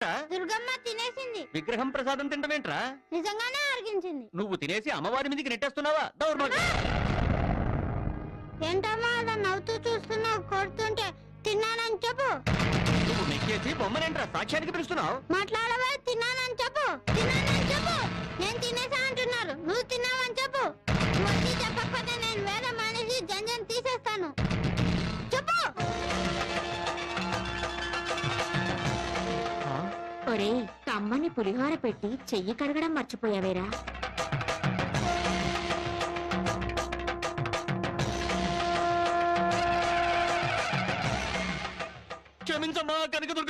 దుర్గమ్మ తినేసింది. విగ్రహం ప్రసాదం తింటమేంట్రా? నిజంగానే అరిగించింది. నువ్వు తినేసి అమ్మవారి మీదకి నెట్టేస్తున్నావా? దౌర్భాగ్యం. ఏంటమ్మా అలా నవ్వుతూ చూస్తున్నావు? కొడుతుంటే తిన్నానని చెప్పు. నువ్వు నెక్కేసి బొమ్మనేంట్రా సాక్ష్యానికి పిలుస్తున్నావు? మాట్లాడవా? తిన్నానని చెప్పు. తిన్నానని చెప్పు. నేను తినేసా అంటున్నారు, నువ్వు తిన్నావని చెప్పు. నువ్వు వచ్చి చెప్పకపోతే నేను వేరే మనిషి జంజన్ తీసేస్తాను. చెప్పు. ఒరే, కమ్మని పులిహోర పెట్టి చెయ్యి కడగడం మర్చిపోయావేరా? క్షమించమ్మా కనకదుర్గ.